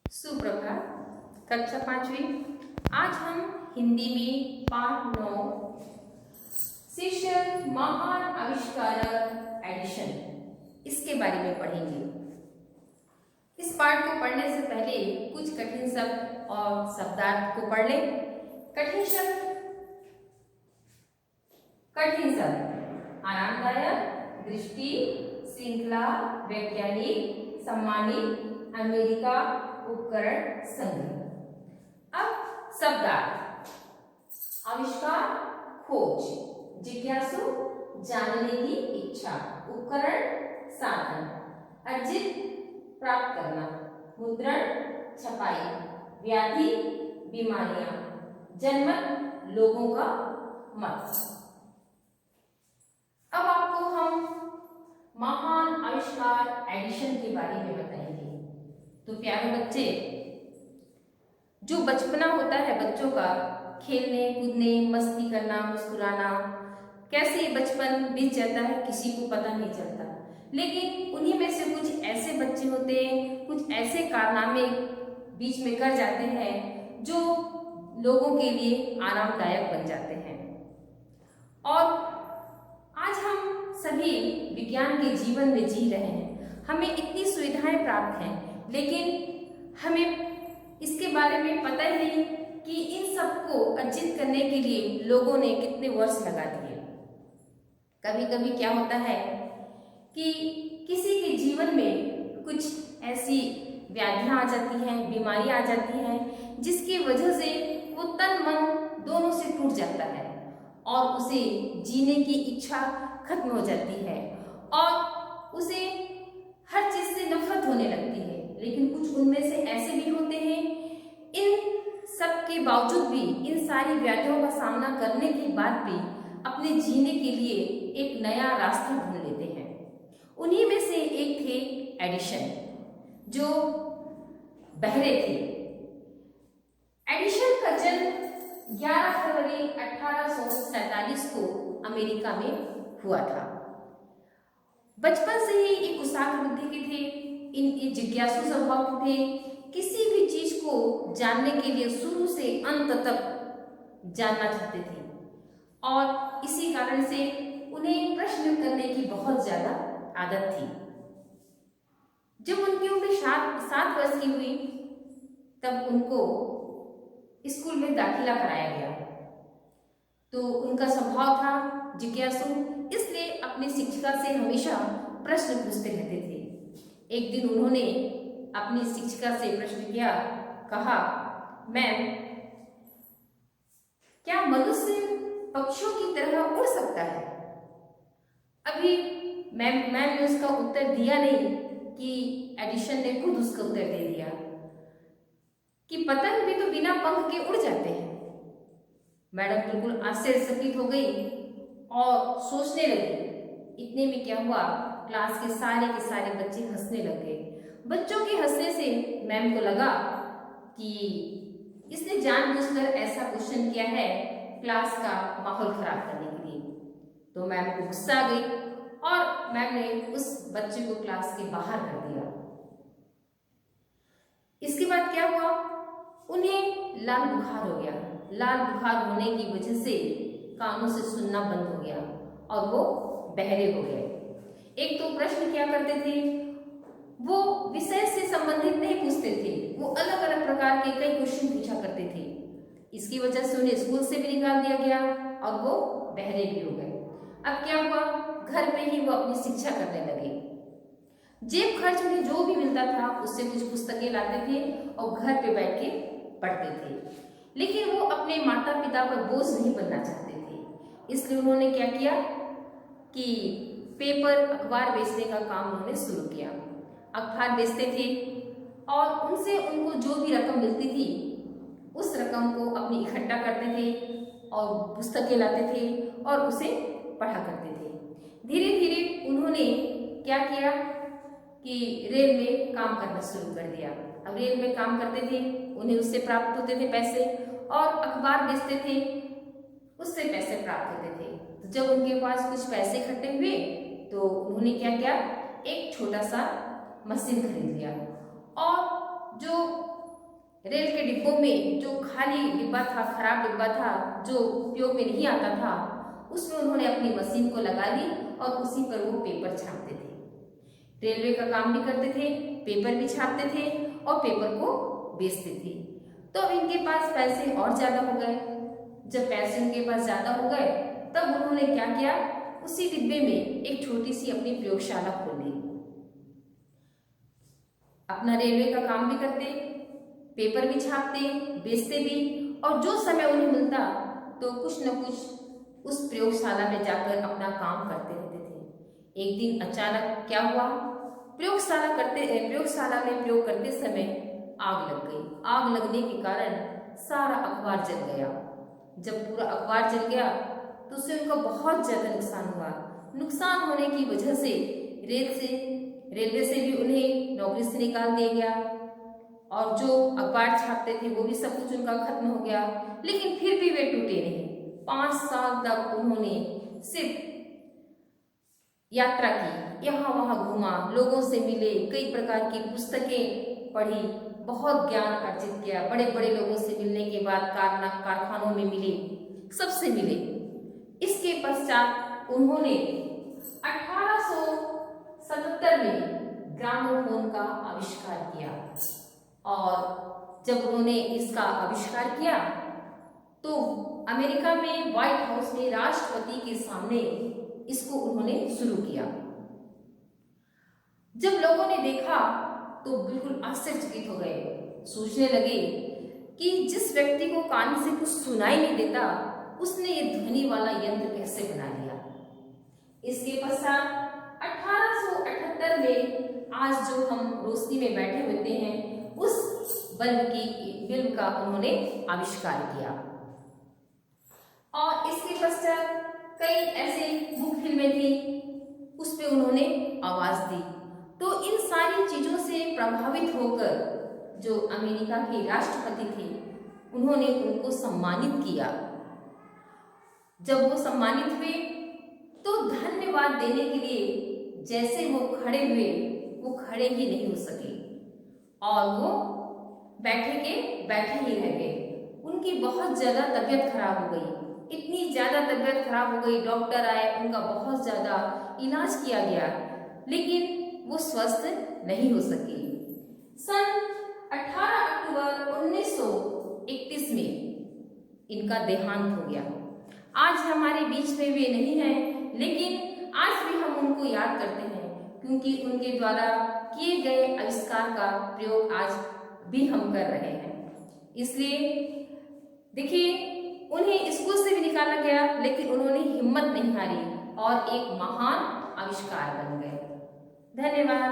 सुप्रभात। कक्षा 5वीं। आज हम हिंदी में पाठ 9 शीर्षक महान आविष्कारक एडिशन इसके बारे में पढ़ेंगे। इस पाठ को पढ़ने से पहले कुछ कठिन शब्द और शब्दार्थ को पढ़ लें। कठिन शब्द आरामदायक, दृष्टि, श्रृंखला, वैज्ञानिक, सम्मानित, अमेरिका, उपकरण, संग्रह। अब शब्दार्थ आविष्कार, खोज, जिज्ञासु, जानने की इच्छा, उपकरण, साधन, अर्जित, प्राप्त करना, मुद्रण, छपाई, व्याधि, बीमारियां, जनमत, लोगों का मत। अब आपको हम महान आविष्कार एडिशन के बारे में बताएंगे। तो प्यारे बच्चे, जो बचपना होता है बच्चों का, खेलने कूदने, मस्ती करना, मुस्कुराना, कैसे ये बचपन बीत जाता है किसी को पता नहीं चलता। लेकिन उन्हीं में से कुछ ऐसे बच्चे होते हैं, कुछ ऐसे कारनामे बीच में कर जाते हैं जो लोगों के लिए आरामदायक बन जाते हैं। और आज हम सभी विज्ञान के जीवन में जी रहे हैं। हमें इतनी सुविधाएं प्राप्त हैं, लेकिन हमें इसके बारे में पता ही नहीं कि इन सबको अर्जित करने के लिए लोगों ने कितने वर्ष लगा दिए। कभी कभी क्या होता है कि किसी के जीवन में कुछ ऐसी व्याधियां आ जाती हैं, बीमारियां आ जाती हैं, जिसकी वजह से वो तन मन दोनों से टूट जाता है और उसे जीने की इच्छा खत्म हो जाती है और उसे हर चीज से नफरत होने लगती है। लेकिन कुछ उनमें से ऐसे भी होते हैं, इन सब के बावजूद भी, इन सारी व्याधियों का सामना करने के बाद भी अपने जीने के लिए एक नया रास्ता ढूंढ लेते हैं। उन्हीं में से एक थे एडिशन, जो बहरे थे। एडिशन का जन्म 11 फरवरी 1847 को अमेरिका में हुआ था। बचपन से ही एक कुशाग्र बुद्धि के थे, इन जिज्ञासु स्वभाव के थे। किसी भी चीज को जानने के लिए शुरू से अंत तक जानना चाहते थे और इसी कारण से उन्हें प्रश्न करने की बहुत ज्यादा आदत थी। जब उनकी उम्र 7 वर्ष की हुई तब उनको स्कूल में दाखिला कराया गया। तो उनका स्वभाव था जिज्ञासु, इसलिए अपनी शिक्षिका से हमेशा प्रश्न पूछते रहते थे। एक दिन उन्होंने अपनी शिक्षिका से प्रश्न किया, कहा, मैम, क्या मनुष्य पक्षियों की तरह उड़ सकता है? अभी मैम ने उसका उत्तर दिया नहीं कि एडिशन ने खुद उसका उत्तर दे दिया कि पतंग भी तो बिना पंख के उड़ जाते हैं। मैडम बिल्कुल आश्चर्यचकित हो गई और सोचने लगी। इतने में क्या हुआ, क्लास के सारे बच्चे हंसने लग गए। बच्चों के हंसने से मैम को लगा कि इसने जानबूझकर ऐसा क्वेश्चन किया है क्लास का माहौल खराब करने के लिए। तो मैम को गुस्सा आ गई और मैम ने उस बच्चे को क्लास के बाहर कर दिया। इसके बाद क्या हुआ, उन्हें लाल बुखार हो गया। लाल बुखार होने की वजह से कानों से सुनना बंद हो गया और वो बहरे हो गए। एक तो प्रश्न क्या करते थे, वो विषय से संबंधित नहीं पूछते थे, वो अलग अलग प्रकार के कई क्वेश्चन पूछा करते थे। इसकी वजह से उन्हें स्कूल से भी निकाल दिया गया और वो बहरे भी हो गए। अब क्या हुआ, घर पे ही वो अपनी शिक्षा करने लगे। जेब खर्च उन्हें जो भी मिलता था उससे कुछ पुस्तकें लाते थे और घर पे बैठ के पढ़ते थे। लेकिन वो अपने माता पिता पर बोझ नहीं बनना चाहते थे, इसलिए उन्होंने क्या किया कि पेपर, अखबार बेचने का काम उन्होंने शुरू किया। अखबार बेचते थे और उनसे उनको जो भी रकम मिलती थी उस रकम को अपनी इकट्ठा करते थे और पुस्तकें लाते थे और उसे पढ़ा करते थे। धीरे धीरे उन्होंने क्या किया कि रेल में काम करना शुरू कर दिया। अब रेल में काम करते थे, उन्हें उससे प्राप्त होते थे पैसे, और अखबार बेचते थे, उससे पैसे प्राप्त होते थे। तो जब उनके पास कुछ पैसे इकट्ठे हुए तो उन्होंने क्या किया, एक छोटा सा मशीन खरीद लिया और जो रेल के डिब्बों में जो खाली डिब्बा था, खराब डिब्बा था, जो उपयोग में नहीं आता था, उसमें उन्होंने अपनी मशीन को लगा ली और उसी पर वो पेपर छापते थे। रेलवे का काम भी करते थे, पेपर भी छापते थे और पेपर को बेचते थे। तो अब इनके पास पैसे और ज्यादा हो गए। जब पैसे इनके पास ज्यादा हो गए तब उन्होंने क्या किया, उसी डिब्बे में एक छोटी सी अपनी प्रयोगशाला खोल ली। अपना रेलवे का काम भी करते, पेपर भी छापते, बेचते भी, और जो समय उन्हें मिलता तो कुछ न कुछ उस प्रयोगशाला में जाकर अपना काम करते रहते थे। एक दिन अचानक क्या हुआ, प्रयोगशाला में प्रयोग करते समय आग लग गई। आग लगने के कारण सारा अखबार जल गया। जब पूरा अखबार जल गया तो उससे उनका बहुत ज्यादा नुकसान हुआ। नुकसान होने की वजह से रेलवे से भी उन्हें नौकरी से निकाल दिया गया और जो अखबार छापते थे वो भी सब कुछ उनका खत्म हो गया। लेकिन फिर भी वे टूटे नहीं। 5 साल तक उन्होंने सिर्फ यात्रा की, यहाँ वहाँ घूमा, लोगों से मिले, कई प्रकार की पुस्तकें पढ़ी, बहुत ज्ञान अर्जित किया। बड़े बड़े लोगों से मिलने के बाद कारखानों में मिले, सबसे मिले। इसके पश्चात उन्होंने 1877 में ग्रामोफोन का आविष्कार किया और जब उन्होंने इसका आविष्कार किया तो अमेरिका में व्हाइट हाउस में राष्ट्रपति के सामने इसको उन्होंने शुरू किया। जब लोगों ने देखा तो बिल्कुल आश्चर्यचकित हो गए, सोचने लगे कि जिस व्यक्ति को कान से कुछ सुनाई नहीं देता उसने ये ध्वनि वाला यंत्र कैसे बना लिया। इसके पश्चात 1878 में आज जो हम रोशनी में बैठे होते हैं उस बल्ब का उन्होंने आविष्कार किया। और इसके पश्चात कई ऐसे मुख फिल्में थी, उस पे उन्होंने आवाज दी। तो इन सारी चीजों से प्रभावित होकर जो अमेरिका के राष्ट्रपति थे उन्होंने उनको सम्मानित किया। जब वो सम्मानित हुए तो धन्यवाद देने के लिए जैसे वो खड़े हुए वो खड़े ही नहीं हो सके और वो बैठे ही रह गए। उनकी बहुत ज्यादा तबीयत खराब हो गई, इतनी ज्यादा तबीयत खराब हो गई, डॉक्टर आए, उनका बहुत ज्यादा इलाज किया गया लेकिन वो स्वस्थ नहीं हो सके। सन 18 अक्टूबर 1931 में इनका देहांत हो गया। आज हमारे बीच में वे नहीं हैं, लेकिन आज भी हम उनको याद करते हैं क्योंकि उनके द्वारा किए गए आविष्कार का प्रयोग आज भी हम कर रहे हैं। इसलिए देखिए, उन्हें स्कूल से भी निकाला गया लेकिन उन्होंने हिम्मत नहीं हारी और एक महान आविष्कार बन गए। धन्यवाद।